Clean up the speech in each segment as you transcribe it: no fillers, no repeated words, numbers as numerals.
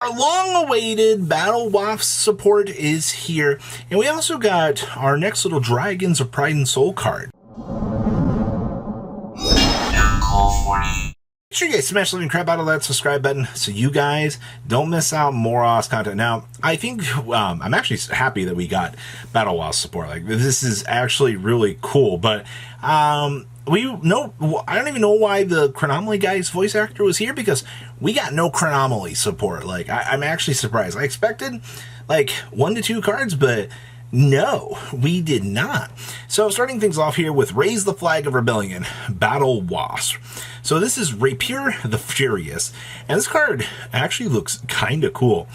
Our long-awaited Battlewasp support is here, and we also got our next little Dragons of Pride and Soul card. Make sure you guys smash the living crap out of that subscribe button so you guys don't miss out more Wasp content. Now, I think I'm actually happy that we got Battlewasp support. Like, this is actually really cool, but I don't even know why the Chronomaly guy's voice actor was here, because we got no Chronomaly support. Like, I'm actually surprised. I expected like 1 to 2 cards, but no, we did not. So starting things off here with Raise the Flag of Rebellion, Battlewasp. So this is Rapier the Furious, and this card actually looks kind of cool.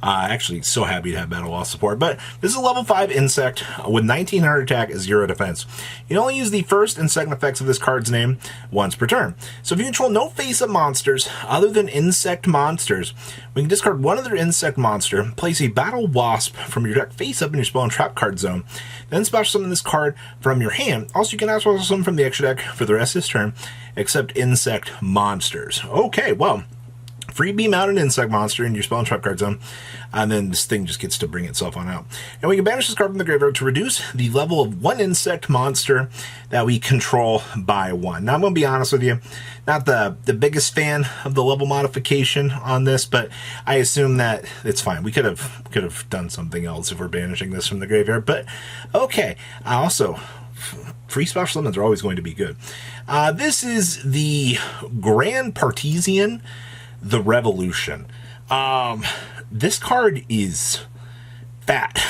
Actually, so happy to have Battlewasp support. But this is a level 5 insect with 1900 attack, 0 defense. You can only use the first and second effects of this card's name once per turn. So if you control no face-up monsters other than insect monsters, we can discard one other insect monster, place a Battlewasp from your deck face-up in your spell and trap card zone, then special summon this card from your hand. Also, you can also special summon from the extra deck for the rest of this turn, except insect monsters. Okay, well, free beam out an insect monster in your spell and trap card zone, and then this thing just gets to bring itself on out. And we can banish this card from the graveyard to reduce the level of one insect monster that we control by 1. Now, I'm going to be honest with you, not the biggest fan of the level modification on this, but I assume that it's fine. We could have done something else if we're banishing this from the graveyard, but okay. Also, free special summons are always going to be good. This is the Grand Partisan, the Revolution. This card is fat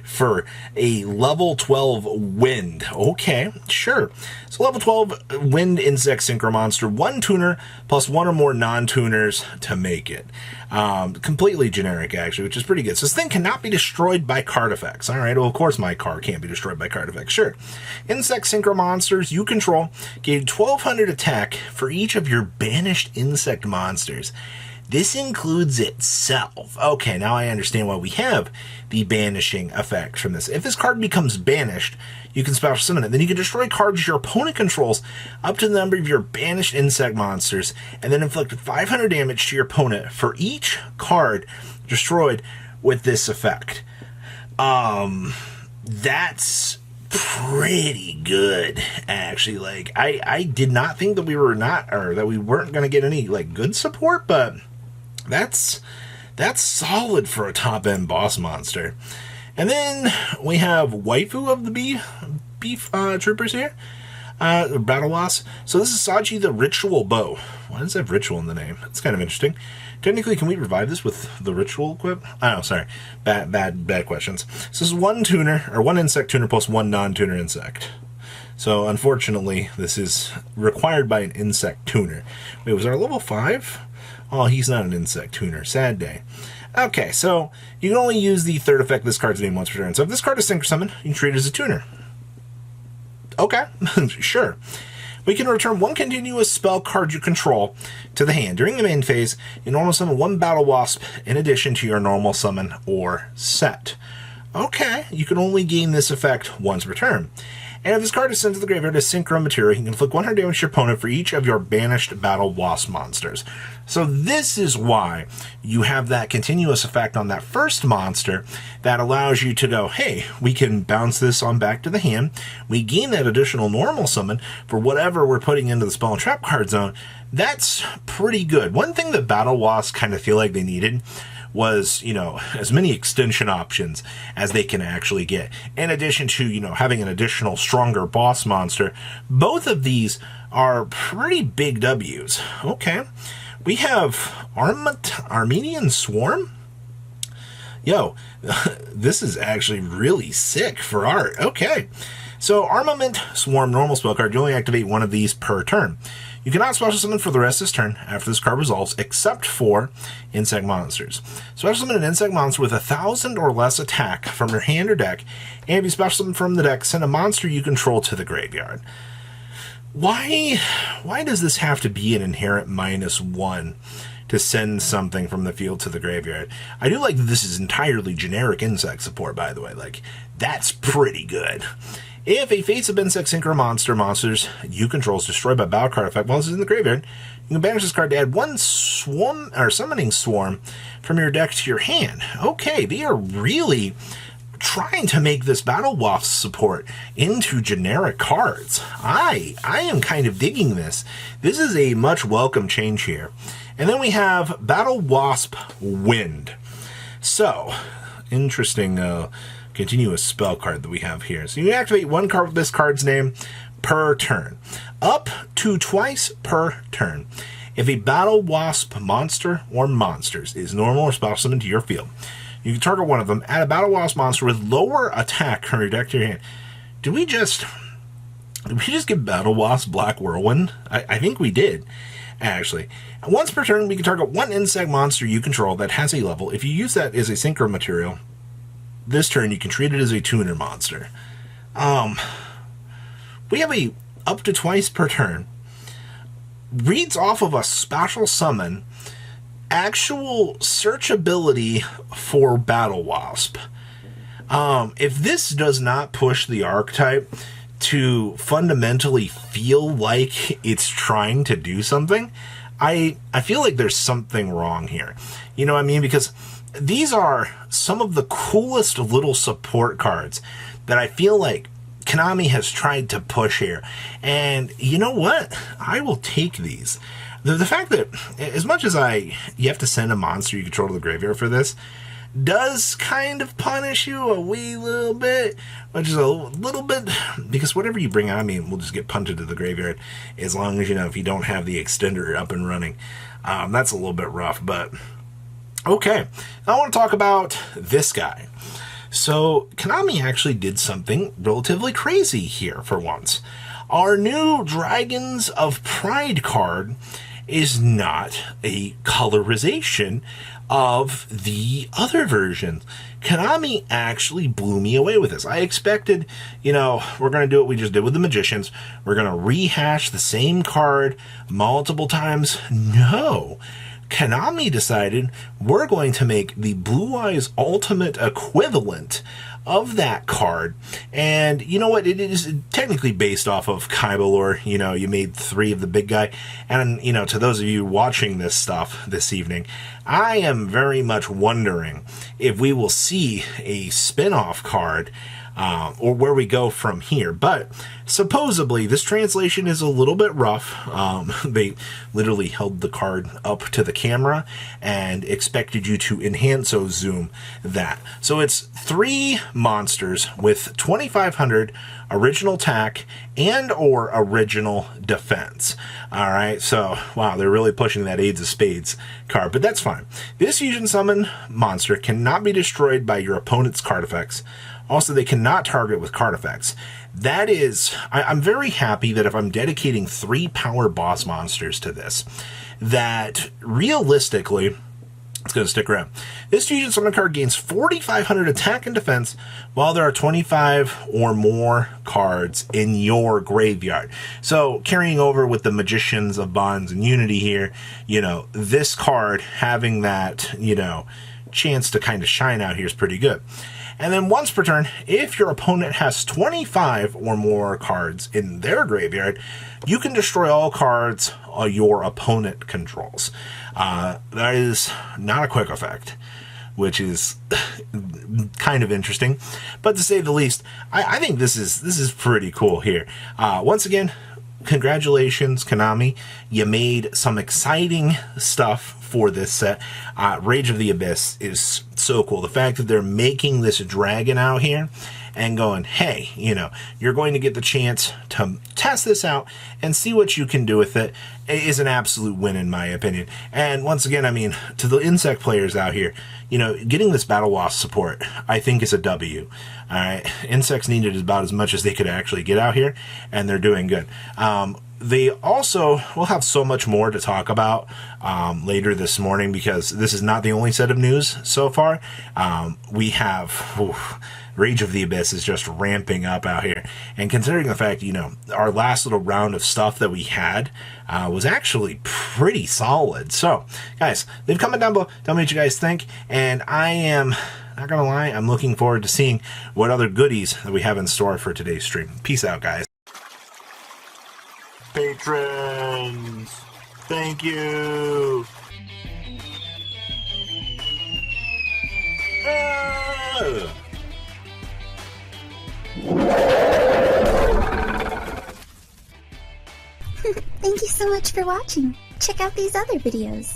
for a level 12 wind. Okay, sure. So level 12 wind insect synchro monster, 1 tuner plus 1 or more non-tuners to make it. Completely generic, actually, which is pretty good. So this thing cannot be destroyed by card effects. All right, well, of course my card can't be destroyed by card effects. Sure. Insect synchro monsters you control gain 1200 attack for each of your banished insect monsters. This includes itself. Okay, now I understand why we have the banishing effect from this. If this card becomes banished, you can special summon it. Then you can destroy cards your opponent controls up to the number of your banished insect monsters, and then inflict 500 damage to your opponent for each card destroyed with this effect. That's pretty good, actually. Like, I did not think that we weren't going to get any like good support, but that's solid for a top-end boss monster. And then we have Waifu of the Beef Troopers here, Battlewasp. So this is Saji the Ritual Bow. Why does it have ritual in the name? It's kind of interesting. Technically, can we revive this with the ritual equip? Oh, sorry. Bad questions. So this is 1 tuner, or 1 insect tuner plus 1 non-tuner insect. So unfortunately, this is required by an insect tuner. Wait, was our level 5? Oh, he's not an insect tuner. Sad day. Okay, so you can only use the third effect of this card's name once per turn. So if this card is Synchro Summon, you can treat it as a tuner. Okay, sure. We can return 1 continuous spell card you control to the hand. During the main phase, you normal summon 1 Battlewasp in addition to your normal summon or set. Okay, you can only gain this effect once per turn. And if this card is sent to the graveyard as synchro material, you can inflict 100 damage to your opponent for each of your banished Battlewasp monsters. So this is why you have that continuous effect on that first monster that allows you to go, hey, we can bounce this on back to the hand. We gain that additional normal summon for whatever we're putting into the spell and trap card zone. That's pretty good. One thing that Battlewasp kind of feel like they needed was, as many extension options as they can actually get. In addition to, having an additional stronger boss monster, both of these are pretty big W's. Okay. We have Armenian Swarm. Yo, this is actually really sick for art. Okay. So Armament Swarm normal spell card, you only activate 1 of these per turn. You cannot special summon for the rest of this turn after this card resolves, except for insect monsters. Special summon an insect monster with 1,000 or less attack from your hand or deck, and if you special summon from the deck, send a monster you control to the graveyard. Why does this have to be an inherent -1 to send something from the field to the graveyard? I do like that this is entirely generic insect support, by the way. Like, that's pretty good. If a Fates of Insect Synchro monsters you control is destroyed by battle card effect while it's in the graveyard, you can banish this card to add one swarm or summoning swarm from your deck to your hand. Okay, they are really trying to make this Battlewasp support into generic cards. I am kind of digging this. This is a much welcome change here. And then we have Battlewasp Wind. So, interesting continuous spell card that we have here. So you activate one card with this card's name per turn. Up to twice per turn. If a Battlewasp monster or monsters is normal or special summoned to your field, you can target one of them, add a Battlewasp monster with lower attack from your deck to your hand. Did we just give Battlewasp Black Whirlwind? I think we did, actually. Once per turn, we can target one insect monster you control that has a level. If you use that as a synchro material, this turn you can treat it as a tuner monster. We have a up to twice per turn. Reads off of a special summon actual searchability for Battlewasp. If this does not push the archetype to fundamentally feel like it's trying to do something, I feel like there's something wrong here. You know what I mean? Because these are some of the coolest little support cards that I feel like Konami has tried to push here. And you know what? I will take these. The fact that, as much as you have to send a monster you control to the graveyard for this, does kind of punish you a wee little bit, which is a little bit, because whatever you bring out, I mean, we'll just get punted to the graveyard, as long as, if you don't have the extender up and running. That's a little bit rough, but okay. Now I want to talk about this guy. So, Konami actually did something relatively crazy here for once. Our new Dragons of Pride card is not a colorization of the other versions. Konami actually blew me away with this. I expected, we're going to do what we just did with the Magicians. We're going to rehash the same card multiple times. No. Konami decided we're going to make the Blue Eyes Ultimate equivalent of that card. And you know what? It is technically based off of Kaibalor. You made 3 of the big guy. And, to those of you watching this stuff this evening, I am very much wondering if we will see a spin-off card or where we go from here. But supposedly, this translation is a little bit rough. They literally held the card up to the camera and expected you to enhanso zoom that. So it's 3 monsters with 2,500 original attack and or original defense. All right, so wow, they're really pushing that Aids of Spades card, but that's fine. This fusion summon monster cannot be destroyed by your opponent's card effects. Also, they cannot target with card effects. That is, I'm very happy that if I'm dedicating 3 power boss monsters to this, that realistically, it's going to stick around. This fusion summon card gains 4,500 attack and defense while there are 25 or more cards in your graveyard. So carrying over with the Magicians of Bonds and Unity here, this card having that, chance to kind of shine out here is pretty good. And then once per turn, if your opponent has 25 or more cards in their graveyard, you can destroy all cards your opponent controls. That is not a quick effect, which is kind of interesting. But to say the least, I think this is pretty cool here. Once again, congratulations, Konami. You made some exciting stuff for this set. Rage of the Abyss is so cool. The fact that they're making this dragon out here and going, hey, you're going to get the chance to test this out and see what you can do with it is an absolute win in my opinion. And once again, to the insect players out here, getting this Battlewasp support, I think is a W. All right, insects needed about as much as they could actually get out here, and they're doing good. they also will have so much more to talk about later this morning, because this is not the only set of news so far. We have Rage of the Abyss is just ramping up out here, and considering the fact, you know, our last little round of stuff that we had was actually pretty solid. So guys, leave a comment down below, tell me what you guys think, and I am not gonna lie, I'm looking forward to seeing what other goodies that we have in store for today's stream. Peace out, guys. Patrons, thank you. Thank you so much for watching. Check out these other videos.